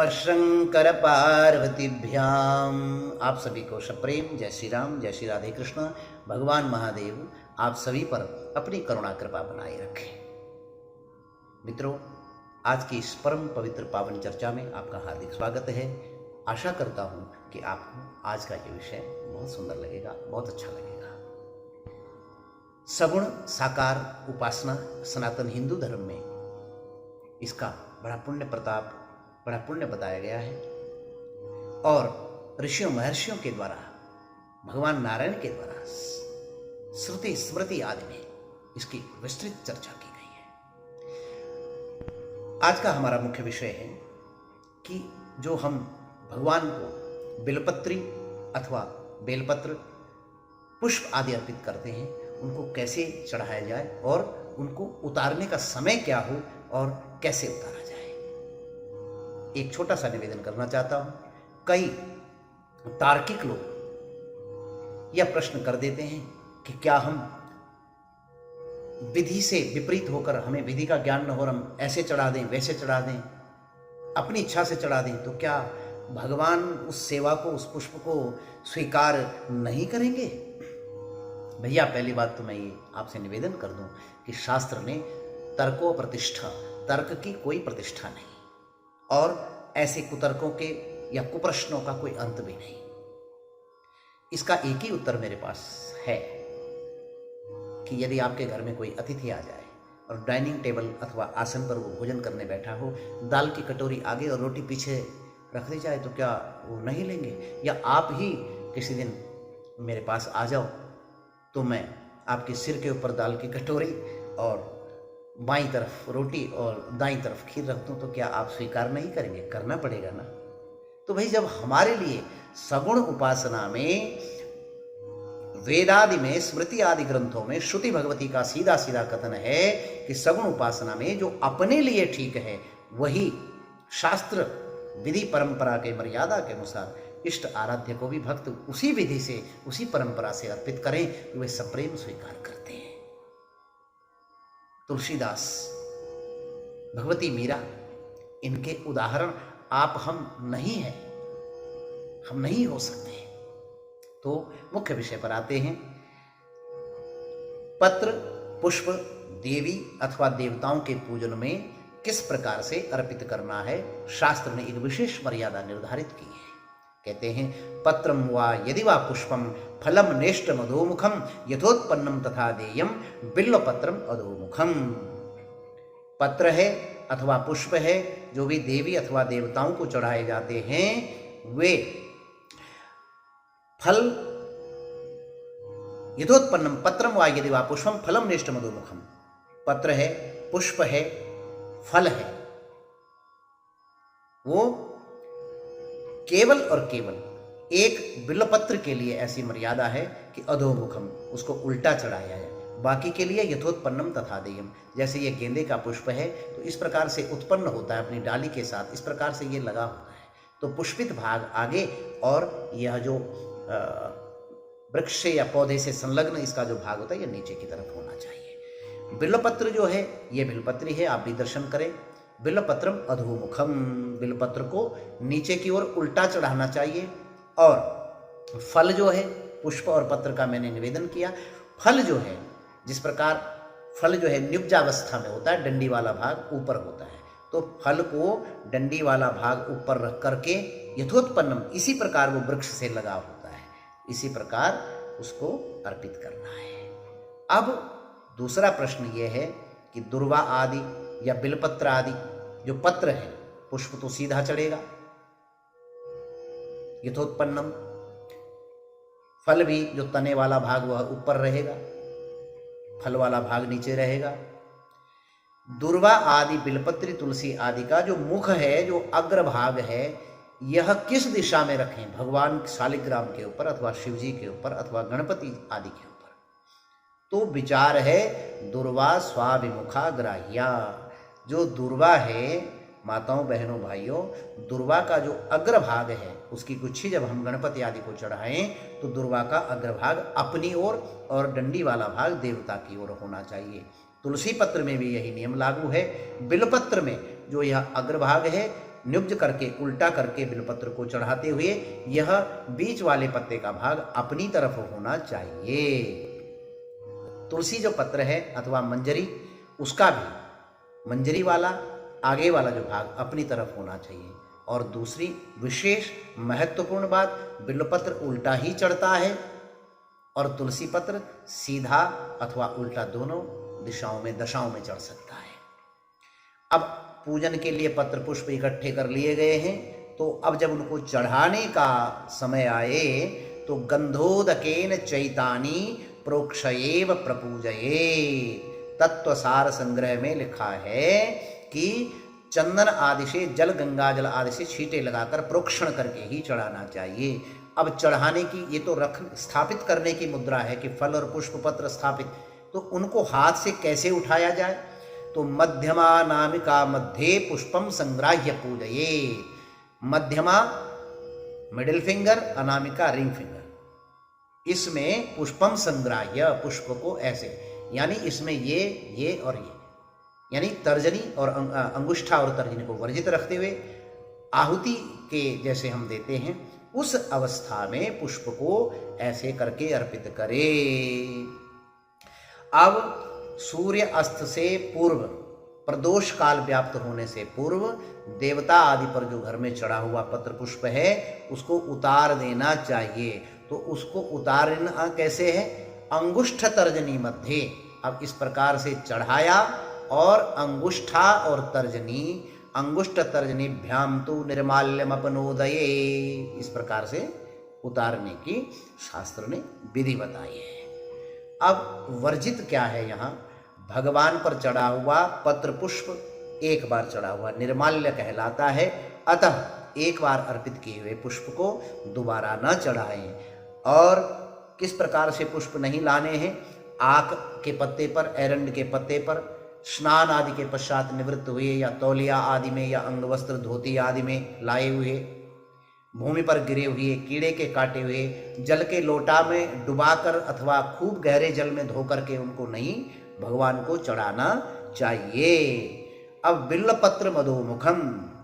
नमः शंकर पार्वतीभ्याम। आप सभी को सप्रेम जय श्री राम, जय श्री राधे कृष्ण। भगवान महादेव आप सभी पर अपनी करुणा कृपा बनाए रखें। मित्रों, आज की इस परम पवित्र पावन चर्चा में आपका हार्दिक स्वागत है। आशा करता हूँ कि आपको आज का ये विषय बहुत सुंदर लगेगा, बहुत अच्छा लगेगा। सगुण साकार उपासना सनातन हिंदू धर्म में इसका बड़ा पुण्य प्रताप, बड़ा पुण्य बताया गया है और ऋषियों महर्षियों के द्वारा, भगवान नारायण के द्वारा श्रुति स्मृति आदि में इसकी विस्तृत चर्चा की गई है। आज का हमारा मुख्य विषय है कि जो हम भगवान को बिलपत्री अथवा बेलपत्र पुष्प आदि अर्पित करते हैं, उनको कैसे चढ़ाया जाए और उनको उतारने का समय क्या हो और कैसे उतारा जाए। एक छोटा सा निवेदन करना चाहता हूं। कई तार्किक लोग यह प्रश्न कर देते हैं कि क्या हम विधि से विपरीत होकर, हमें विधि का ज्ञान न हो, हम ऐसे चढ़ा दें वैसे चढ़ा दें, अपनी इच्छा से चढ़ा दें, तो क्या भगवान उस सेवा को, उस पुष्प को स्वीकार नहीं करेंगे? भैया, पहली बात तो मैं ये आपसे निवेदन कर दूं कि शास्त्र ने तर्को प्रतिष्ठा, तर्क की कोई प्रतिष्ठा नहीं और ऐसे कुतर्कों के या कुप्रश्नों का कोई अंत भी नहीं। इसका एक ही उत्तर मेरे पास है कि यदि आपके घर में कोई अतिथि आ जाए और डाइनिंग टेबल अथवा आसन पर वो भोजन करने बैठा हो, दाल की कटोरी आगे और रोटी पीछे रख दी जाए, तो क्या वो नहीं लेंगे? या आप ही किसी दिन मेरे पास आ जाओ तो मैं आपके सिर के ऊपर दाल की कटोरी और बाईं तरफ रोटी और दाईं तरफ खीर रख दूं, तो क्या आप स्वीकार नहीं करेंगे? करना पड़ेगा ना। तो भाई, जब हमारे लिए सगुण उपासना में, वेदादि में, स्मृति आदि ग्रंथों में श्रुति भगवती का सीधा सीधा कथन है कि सगुण उपासना में जो अपने लिए ठीक है वही शास्त्र विधि परंपरा के मर्यादा के अनुसार इष्ट आराध्य को भी भक्त उसी विधि से, उसी परंपरा से अर्पित करें कि वे सप्रेम स्वीकार करते हैं। तुलसीदास, भगवती मीरा, इनके उदाहरण आप हम नहीं हैं, हम नहीं हो सकते। तो मुख्य विषय पर आते हैं। पत्र पुष्प देवी अथवा देवताओं के पूजन में किस प्रकार से अर्पित करना है, शास्त्र ने एक विशेष मर्यादा निर्धारित की है। कहते हैं, पत्रम वा यदि वा पुष्पम फलम नेष्ट अधोमुखम यथोत्पन्नम तथा देयम बिल्वपत्रम अधोमुखम। पत्र है अथवा पुष्प है, जो भी देवी अथवा देवताओं को चढ़ाए जाते हैं, वे फल यथोत्पन्नम, पत्रम वा यदि वा पुष्पम फलम नेष्ट अधोमुखम। पत्र है, पुष्प है, फल है, वो केवल और केवल एक बिल्वपत्र के लिए ऐसी मर्यादा है कि अधोमुखम, उसको उल्टा चढ़ाया जाए। बाकी के लिए यथोत्पन्नम तथा देयम, जैसे ये गेंदे का पुष्प है तो इस प्रकार से उत्पन्न होता है अपनी डाली के साथ, इस प्रकार से ये लगा होता है, तो पुष्पित भाग आगे और यह जो वृक्ष से या पौधे से संलग्न इसका जो भाग होता है, यह नीचे की तरफ होना चाहिए। बिल्वपत्र जो है, ये बिल्वपत्री है, आप भी दर्शन करें। बिल्वपत्रम अधोमुखम, बिल्वपत्र को नीचे की ओर उल्टा चढ़ाना चाहिए। और फल जो है, पुष्प और पत्र का मैंने निवेदन किया। फल जो है, जिस प्रकार फल जो है निब्जावस्था में होता है, डंडी वाला भाग ऊपर होता है, तो फल को डंडी वाला भाग ऊपर रख करके यथोत्पन्नम, इसी प्रकार वो वृक्ष से लगा होता है, इसी प्रकार उसको अर्पित करना है। अब दूसरा प्रश्न ये है कि दुर्वा आदि या बिलपत्र आदि जो पत्र है, पुष्प तो सीधा चढ़ेगा यथोत्पन्नम, फल भी जो तने वाला भाग वह ऊपर रहेगा, फल वाला भाग नीचे रहेगा। दुर्वा आदि, बिलपत्री, तुलसी आदि का जो मुख है, जो अग्रभाग है, यह किस दिशा में रखें? भगवान शालिग्राम के ऊपर अथवा शिवजी के ऊपर अथवा गणपति आदि के ऊपर? तो विचार है दुर्वा स्वाभिमुखा ग्राह्या। जो दुर्वा है, माताओं बहनों भाइयों, दुर्वा का जो अग्रभाग है, उसकी गुच्छी जब हम गणपति आदि को चढ़ाएं तो दुर्वा का अग्रभाग अपनी ओर और डंडी वाला भाग देवता की ओर होना चाहिए। तुलसी पत्र में भी यही नियम लागू है। बिल्वपत्र में जो यह अग्रभाग है नियुक्त करके उल्टा करके बिल्वपत्र को चढ़ाते हुए यह बीच वाले पत्ते का भाग अपनी तरफ होना चाहिए। तुलसी जो पत्र है अथवा मंजरी, उसका भी मंजरी वाला आगे वाला जो भाग अपनी तरफ होना चाहिए। और दूसरी विशेष महत्वपूर्ण बात, बिल्वपत्र उल्टा ही चढ़ता है और तुलसी पत्र सीधा अथवा उल्टा दोनों दिशाओं में दशाओं में चढ़ सकता है। अब पूजन के लिए पत्र पुष्प इकट्ठे कर लिए गए हैं, तो अब जब उनको चढ़ाने का समय आए तो गंधोदकेन चैतानी प्रोक्षयेव प्रपूजये। तत्वसार संग्रह में लिखा है कि चंदन आदि से जल, गंगा जल आदि से छींटे लगाकर प्रोक्षण करके ही चढ़ाना चाहिए। अब चढ़ाने की, ये तो स्थापित करने की मुद्रा है कि फल और पुष्प पत्र स्थापित, तो उनको हाथ से कैसे उठाया जाए? तो मध्यमा नामिका मध्ये पुष्पम संग्राह्य पूजये। मध्यमा middle finger, Anamika ring finger, इसमें पुष्पम संग्राह्य, पुष्प को ऐसे, यानी इसमें ये और ये, यानी तर्जनी और अंगुष्ठा और तर्जनी को वर्जित रखते हुए आहुति के जैसे हम देते हैं, उस अवस्था में पुष्प को ऐसे करके अर्पित करें। अब सूर्य अस्त से पूर्व, प्रदोष काल व्याप्त होने से पूर्व देवता आदि पर जो घर में चढ़ा हुआ पत्र पुष्प है उसको उतार देना चाहिए। तो उसको उतारना कैसे है? अंगुष्ठ तर्जनी मध्य। अब इस प्रकार से चढ़ाया और अंगुष्ठा और तर्जनी, अंगुष्ठ तर्जनीभ्याम तु निर्माल्यमपनोदये, इस प्रकार से उतारने की शास्त्र ने विधि बताई है। अब वर्जित क्या है? यहाँ भगवान पर चढ़ा हुआ पत्र पुष्प एक बार चढ़ा हुआ निर्माल्य कहलाता है, अतः एक बार अर्पित किए हुए पुष्प को दोबारा न चढ़ाएं। और किस प्रकार से पुष्प नहीं लाने हैं? आक के पत्ते पर, एरंड के पत्ते पर, स्नान आदि के पश्चात निवृत्त हुए या तौलिया आदि में या अंगवस्त्र धोती आदि में लाए हुए, भूमि पर गिरे हुए, कीड़े के काटे हुए, जल के लोटा में डुबाकर अथवा खूब गहरे जल में धोकर के उनको नहीं भगवान को चढ़ाना चाहिए। अब बिल्वपत्र मधोमुखम,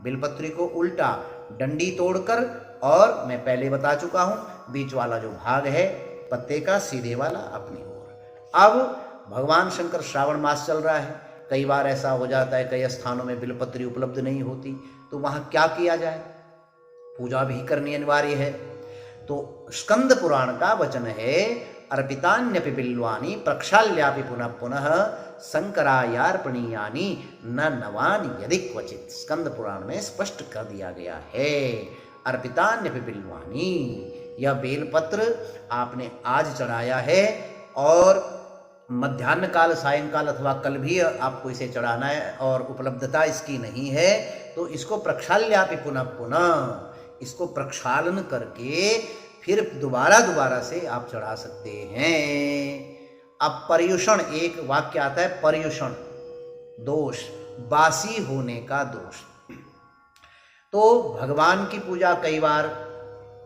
बिल्वपत्री को उल्टा डंडी तोड़कर, और मैं पहले बता चुका हूं बीच वाला जो भाग है पत्ते का सीधे वाला अपनी ओर। अब भगवान शंकर, श्रावण मास चल रहा है, कई बार ऐसा हो जाता है कई स्थानों में बिल्वपत्री उपलब्ध नहीं होती, तो वहां क्या किया जाए? पूजा भी करनी अनिवार्य है। तो स्कंद पुराण का वचन है, अर्पितान्यपि बिल्वानि प्रक्षाल्यापि पुनः पुनः शंकरायार्पणीयानि न नवानि यदि क्वचित। स्कंद पुराण में स्पष्ट कर दिया गया है, अर्पितान्यपि बिल्वानि, यह बेलपत्र आपने आज चढ़ाया है और मध्याह्न काल, सायंकाल अथवा कल भी आपको इसे चढ़ाना है और उपलब्धता इसकी नहीं है, तो इसको प्रक्षाल्यापि पुनः पुनः, इसको प्रक्षालन करके फिर दोबारा से आप चढ़ा सकते हैं। अब पर्युषण, एक वाक्य आता है पर्युषण, दोष, बासी होने का दोष। तो भगवान की पूजा कई बार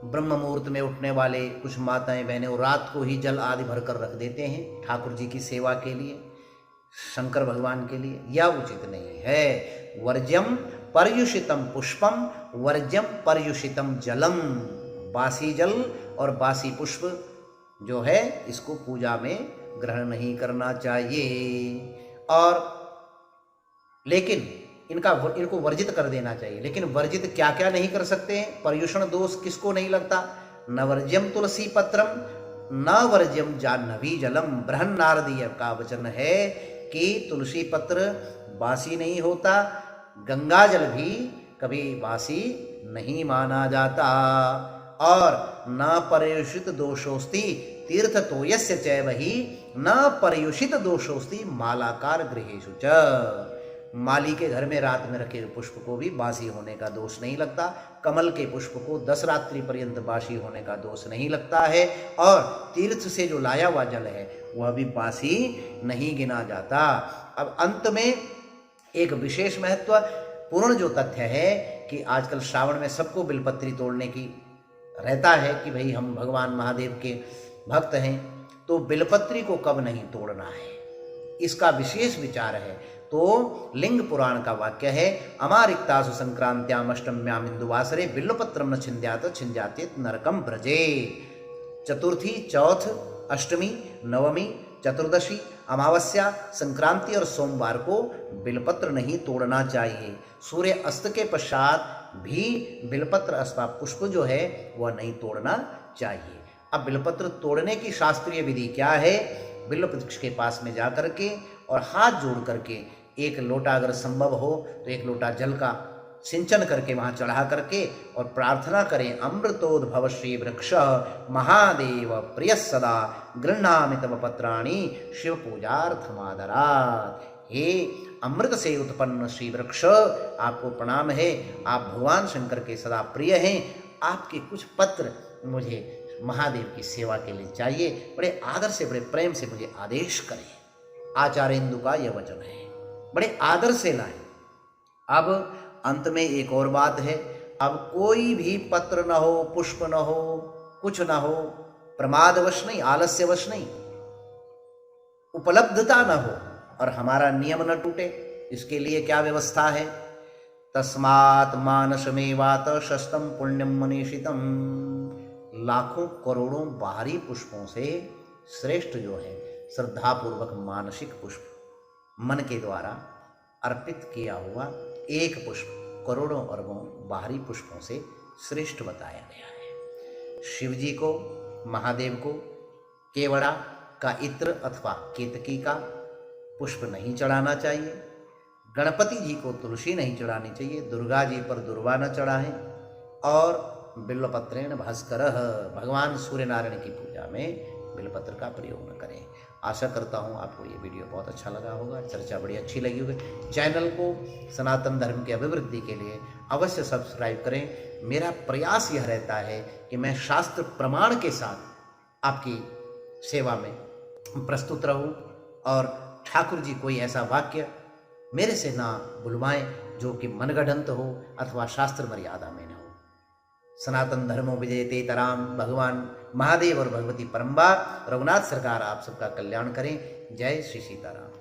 ब्रह्म मुहूर्त में उठने वाले कुछ माताएं बहनें और रात को ही जल आदि भर कर रख देते हैं ठाकुर जी की सेवा के लिए, शंकर भगवान के लिए, यह उचित नहीं है। वर्ज्यम पर्युषितम पुष्पम, वर्ज्यम पर्युषितम जलम, बासी जल और बासी पुष्प जो है इसको पूजा में ग्रहण नहीं करना चाहिए। और लेकिन इनको वर्जित कर देना चाहिए। लेकिन वर्जित क्या क्या नहीं कर सकते हैं? पर्युषण दोष किसको नहीं लगता? न वर्ज्यम तुलसी पत्रम, न वर्ज्यम जाह्नवी जलम। बृहन्नारदीय का वचन है कि तुलसी पत्र बासी नहीं होता, गंगा जल भी कभी बासी नहीं माना जाता। और न पर्युषित दोषोस्ति तीर्थ तोयस्य चैवहि न पर्युषित दोषोस्ति मालाकार गृहेषु च। माली के घर में रात में रखे पुष्प को भी बासी होने का दोष नहीं लगता, कमल के पुष्प को 10 रात्रि पर्यंत बासी होने का दोष नहीं लगता है, और तीर्थ से जो लाया हुआ जल है वह भी बासी नहीं गिना जाता। अब अंत में एक विशेष महत्वपूर्ण जो तथ्य है कि आजकल श्रावण में सबको बिल्वपत्री तोड़ने की रहता है कि भाई हम भगवान महादेव के भक्त हैं, तो बिल्वपत्री को कब नहीं तोड़ना है इसका विशेष विचार है। तो लिंग पुराण का वाक्य है, अमारिक्तासु संक्रांत्याम अष्टम्याम इंदुवासरे बिल्वपत्रम न छिंद्यात छिंद्यातेत नरकम ब्रजे। चतुर्थी, चौथ, अष्टमी, नवमी, चतुर्दशी, अमावस्या, संक्रांति और सोमवार को बिलपत्र नहीं तोड़ना चाहिए। सूर्य अस्त के पश्चात भी बिलपत्र अथवा पुष्प जो है वह नहीं तोड़ना चाहिए। अब बिलपत्र तोड़ने की शास्त्रीय विधि क्या है? बिल्व वृक्ष के पास में जा करके और हाथ जोड़ करके एक लोटा अगर संभव हो तो एक लोटा जल का सिंचन करके वहां चढ़ा करके और प्रार्थना करें, अमृतोद्भव श्री वृक्ष महादेव प्रिय सदा गृह्णामि तव पत्राणि शिव पूजार्थमादरात्। हे अमृत से उत्पन्न श्री वृक्ष, आपको प्रणाम है, आप भगवान शंकर के सदा प्रिय हैं, आपके कुछ पत्र मुझे महादेव की सेवा के लिए चाहिए, बड़े आदर से बड़े प्रेम से मुझे आदेश करें। आचार्येंदु का यह वचन है, बड़े आदर से लाएं। अब अंत में एक और बात है, अब कोई भी पत्र न हो, पुष्प न हो, कुछ न हो, प्रमादवश नहीं, आलस्यवश नहीं, उपलब्धता न हो और हमारा नियम न टूटे, इसके लिए क्या व्यवस्था है? तस्मात् मानसमेवात शस्तम पुण्यम मनीषितम। लाखों करोड़ों बाहरी पुष्पों से श्रेष्ठ जो है श्रद्धापूर्वक मानसिक पुष्प, मन के द्वारा अर्पित किया हुआ एक पुष्प करोड़ों अरबों बाहरी पुष्पों से श्रेष्ठ बताया गया है। शिव जी को, महादेव को केवड़ा का इत्र अथवा केतकी का पुष्प नहीं चढ़ाना चाहिए। गणपति जी को तुलसी नहीं चढ़ानी चाहिए, दुर्गा जी पर दुर्वा न चढ़ाएं और बिल्वपत्रेण भास्कर, भगवान सूर्य नारायण की पूजा में बिल्वपत्र का प्रयोग न करें। आशा करता हूँ आपको ये वीडियो बहुत अच्छा लगा होगा, चर्चा बड़ी अच्छी लगी होगी। चैनल को सनातन धर्म की अभिवृद्धि के लिए अवश्य सब्सक्राइब करें। मेरा प्रयास यह रहता है कि मैं शास्त्र प्रमाण के साथ आपकी सेवा में प्रस्तुत रहूं और ठाकुर जी कोई ऐसा वाक्य मेरे से ना बुलवाएं जो कि मनगढ़ंत हो अथवा शास्त्र मर्यादा में न हो। सनातन धर्मो विजयते तराम। भगवान महादेव और भगवती परम्बा रघुनाथ सरकार आप सबका कल्याण करें। जय श्री सीताराम।